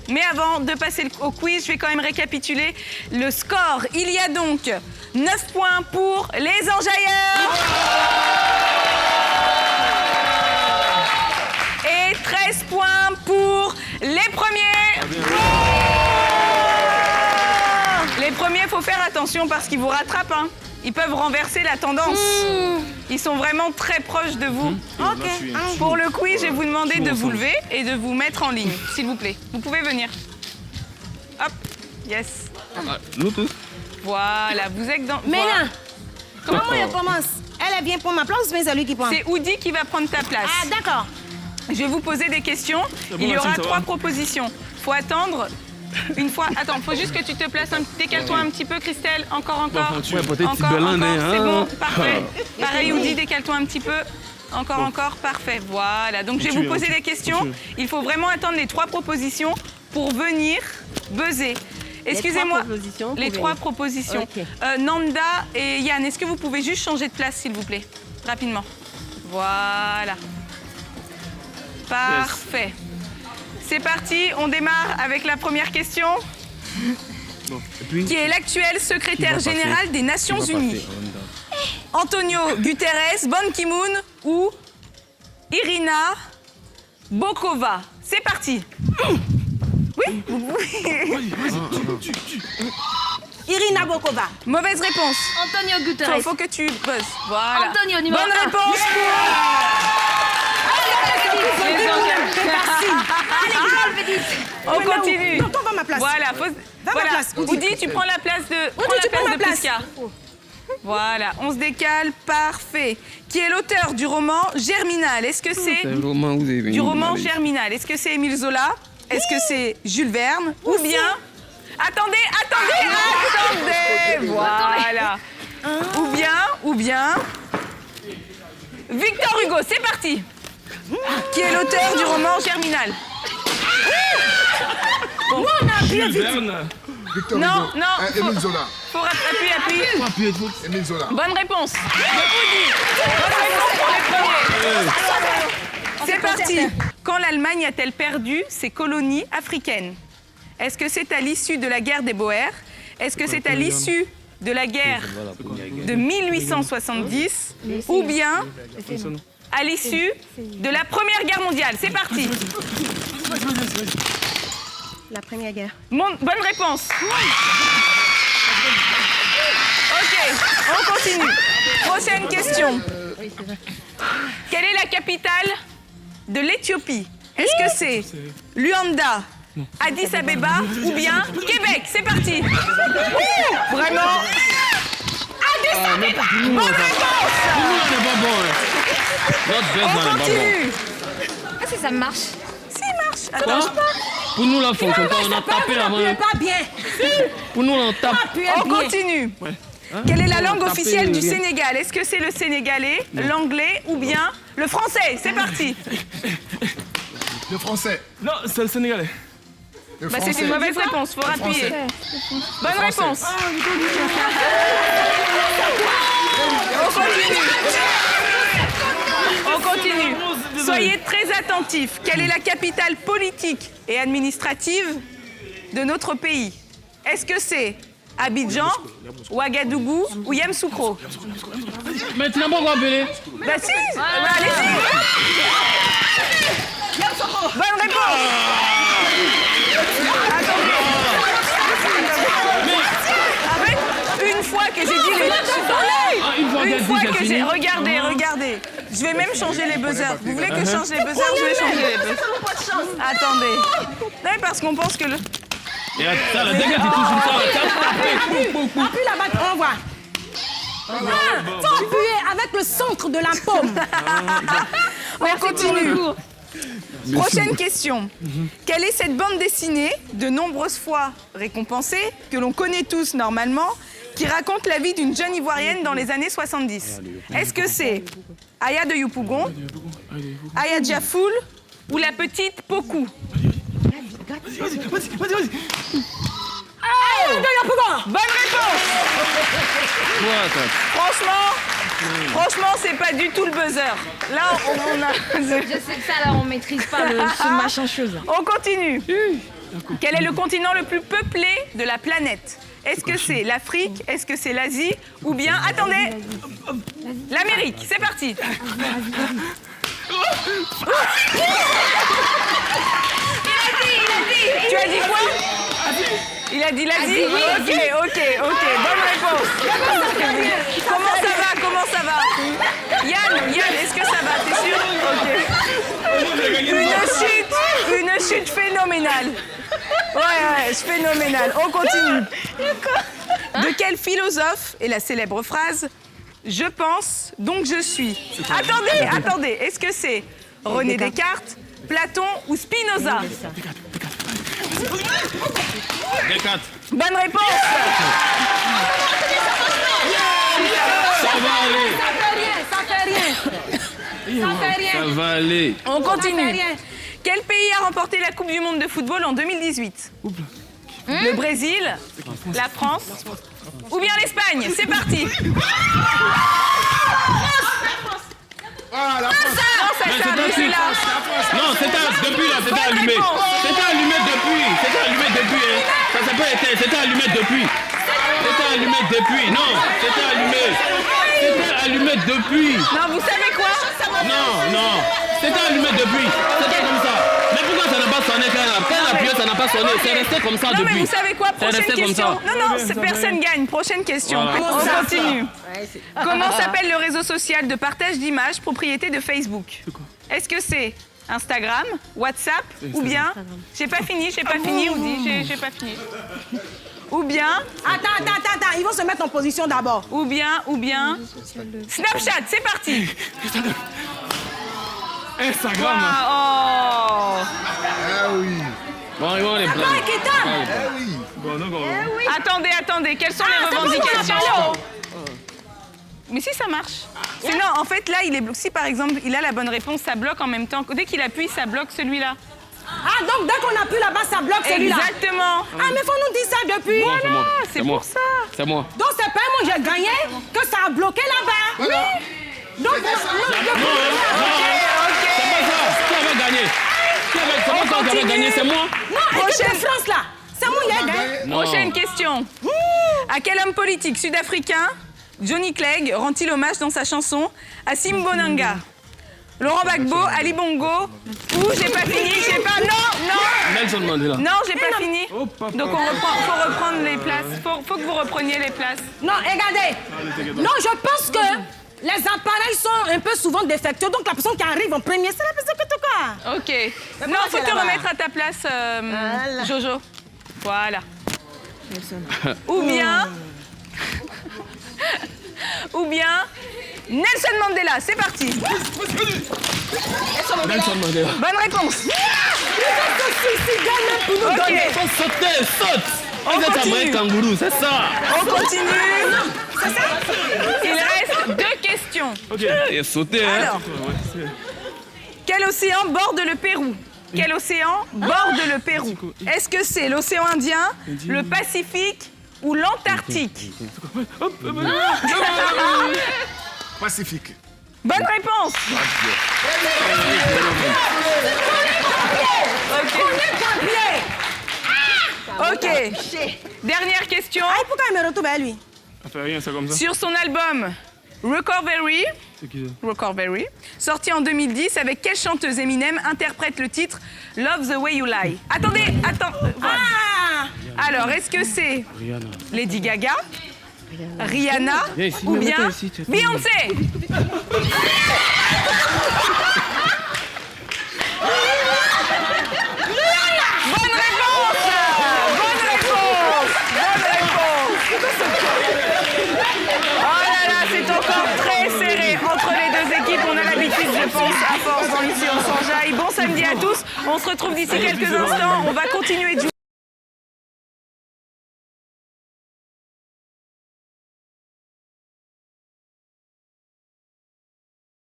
Mais avant de passer au quiz, je vais quand même récapituler le score. Il y a donc 9 points pour les enjailleurs et 13 points pour les premiers. Les premiers, il faut faire attention parce qu'ils vous rattrapent. Hein. Ils peuvent renverser la tendance. Ils sont vraiment très proches de vous. Ok. Pour le quiz, je vais vous demander de vous lever et de vous mettre en ligne, s'il vous plaît. Vous pouvez venir. Hop, yes. Nous tous. Voilà, vous êtes dans... Mais voilà. là, comment elle commence? Elle vient prendre ma place ou bien c'est lui qui prend? C'est Oudi qui va prendre ta place. Ah, d'accord. Je vais vous poser des questions. Il y aura 3 propositions. Faut attendre une fois. Attends, faut juste que tu te places. Décale-toi un petit peu, Christelle. Encore. Ouais, peut-être Encore. hein. C'est bon, parfait. Pareil, Oudi, décale-toi un petit peu. Encore, parfait. Voilà. Donc, je vais vous poser des questions. Il faut vraiment attendre les 3 propositions pour venir buzzer. Excusez-moi. Les 3 propositions. Okay. Nanda et Yann, est-ce que vous pouvez juste changer de place, s'il vous plaît? Rapidement. Voilà. Parfait. C'est parti, on démarre avec la première question. Qui est l'actuel secrétaire général des Nations Unies? Antonio Guterres, Ban Ki-moon ou Irina Bokova? C'est parti. Oui? Irina Bokova. Mauvaise réponse. Antonio Guterres. Faut que tu buzzes. Voilà. Antonio, numéro Bonne 1. réponse On continue. Non, va ma place. Voilà, ma place, Oudi. Oudi, tu prends la place de, prends ma place. Prisca. Voilà, on se décale, parfait. Qui est l'auteur du roman Germinal? Est-ce que c'est du roman Germinal? Est-ce que c'est Émile Zola? Est-ce que c'est Jules Verne? Ou bien... Attendez. Voilà. Ou bien... Victor Hugo, c'est parti. Qui est l'auteur du roman Germinal? Bon. On a appuyé vite. Victor Non. Hugo. Émile Zola. Faut appuyer. Émile Zola. Bonne réponse. Bonne réponse pour les premiers. C'est parti. Quand l'Allemagne a-t-elle perdu ses colonies africaines? Est-ce que c'est à l'issue de la guerre des Boers? Est-ce que c'est à l'issue de la guerre de 1870? Ou bien à l'issue de la Première Guerre mondiale? C'est parti. La Première Guerre. Bonne réponse. Ok, on continue. Prochaine question. Quelle est la capitale de l'Éthiopie? Est-ce que c'est Luanda, Addis Abeba ou bien Québec? C'est parti. Vraiment? Addis Abeba. Bonne réponse. On continue. Ah, si ça marche. Si, marche. Attends. Pour nous, là, fonctionne pas. On a tapé la main. Pas bien. Pour nous, on tape. On continue. Quelle est la langue officielle du Sénégal? Est-ce que c'est le sénégalais, l'anglais ou bien le français? C'est parti. Le français. Non, c'est le Sénégalais. Le Bah, français. c'est une mauvaise réponse, faut appuyer. Bonne réponse. On continue. Soyez très attentifs. Quelle est la capitale politique et administrative de notre pays? Est-ce que c'est Abidjan, Ouagadougou ou Yamoussoukro? Mais tu n'as pas encore appelé. Bah si, allez-y. Bonne réponse. En fait, une fois que j'ai dit les... Une fois que j'ai... Regardez. Je vais même changer les buzzers. Vous voulez que je change les buzzers? Je vais changer les buzzers. Attendez. Non, parce qu'on pense que le... Et ça, la dernière, tu touches ça. Appuie la batte, on voit. Faut appuyer avec le centre de la paume. On continue. Prochaine question. Quelle est cette bande dessinée, de nombreuses fois récompensée, que l'on connaît tous normalement, qui raconte la vie d'une jeune Ivoirienne dans les années 70? Est-ce que c'est Aya de Yopougon, Aya Diafoul ou la petite Pokou? Vas-y. Aya de Yopougon. Bonne réponse. Franchement, Franchement, c'est pas du tout le buzzer. Là, on a... Je sais que ça, là, on maîtrise pas ce machin chose. On continue. Quel est le continent le plus peuplé de la planète? Est-ce que c'est l'Afrique? Est-ce que c'est l'Asie? Ou bien, attendez, l'Amérique. C'est parti. Tu as dit quoi? Il a dit l'Asie? oui. Ok. Bonne réponse. Comment ça va? Yann, est-ce que ça va? T'es sûr? Ok. Une chute phénoménale. Ouais, phénoménale. On continue. De quel philosophe est la célèbre phrase « Je pense, donc je suis ». Attendez. Est-ce que c'est René Descartes, Platon ou Spinoza? Descartes. Bonne réponse. Ça va aller. Ça fait rien. Ça va aller. On continue. Ça fait rien. Quel pays a remporté la Coupe du Monde de football en 2018? Le Brésil, la France ou bien l'Espagne? C'est parti. Ah, la France. Non, ça Mais c'est c'est c'est là. Non, depuis là, c'était Bonne allumé. réponse. C'était allumé depuis. Hein. Ça s'est pas éteint, c'était allumé depuis. Non, c'était allumé depuis. Non, vous savez quoi? Non, c'était allumé depuis. C'était comme ça. Mais pourquoi ça n'a pas sonné quand la période, ça n'a pas sonné? C'est resté comme ça Non, mais depuis. vous savez quoi? C'est Prochaine resté comme question. ça. Non, personne gagne. Prochaine question. Voilà. On continue. Comment s'appelle le réseau social de partage d'images propriété de Facebook? Est-ce que c'est Instagram, WhatsApp ou bien... J'ai pas fini, ou dit j'ai pas fini. Ou bien... Attends. Ils vont se mettre en position d'abord. Ou bien... Snapchat, c'est parti. Instagram. Oh. Ah oui. Bon, ils vont les prendre. Keita. Ah oui. Bon, donc Attendez. Quelles sont les revendications? Mais si ça marche. C'est non, en fait, là, il est bloqué. Si par exemple, il a la bonne réponse, ça bloque en même temps. Dès qu'il appuie, ça bloque celui-là. Ah, donc dès qu'on appuie là-bas, ça bloque celui-là. Exactement. Ah, mais faut nous dire ça depuis. Bon, c'est moi. c'est pour ça. C'est moi. Donc c'est pas moi j'ai gagné que ça a bloqué là-bas. Voilà. Donc, C'est pas ça. Qui avait gagné? C'est moi qui avait gagné, c'est moi. non, équipe de France là. C'est moi qui ai gagné. Non. Prochaine question. À quel homme politique sud-africain Johnny Clegg rend-il hommage dans sa chanson à Simbonanga? Laurent Gbagbo, Ali Bongo ou j'ai pas fini, Non. Nelson Mandela. Non, j'ai pas fini. Donc faut reprendre les places. Faut que vous repreniez les places. Non, regardez. Non, je pense que les appareils sont un peu souvent défectueux. Donc la personne qui arrive en premier, c'est la personne que tu quoi. Ok. Non, pourquoi faut c'est te là-bas? remettre à ta place, Voilà. Jojo. Voilà. Ou bien... Ou bien... Nelson Mandela, c'est parti. Nelson Mandela. Bonne réponse. Ok, Faut sauter, saute. On Vous êtes un continue. vrai kangourou, c'est ça. on continue. Il reste 2 questions. Ok. Et sauter, hein. Alors, quel océan borde le Pérou? Quel océan borde le Pérou? Est-ce que c'est l'océan Indien, le Pacifique ou l'Antarctique? Pacifique. Bonne réponse. Ok. Dernière question. Ah, pourquoi il me retrouve à lui? Ça fait rien, c'est comme ça. Sur son album Recovery, C'est qui ça? Recovery, sorti en 2010, avec quelle chanteuse Eminem interprète le titre Love the Way You Lie? Attendez. Voilà. Ah! Alors, est-ce que c'est Rihanna. Lady Gaga, Rihanna Viens ici, ou bien mets-toi ici, tu es Beyoncé? Bonne réponse! Oh là là, c'est encore très serré entre les deux équipes. On a l'habitude, je pense, à force dans l'ici on s'enjaille. Bon samedi à tous. On se retrouve d'ici quelques instants. On va continuer de jouer.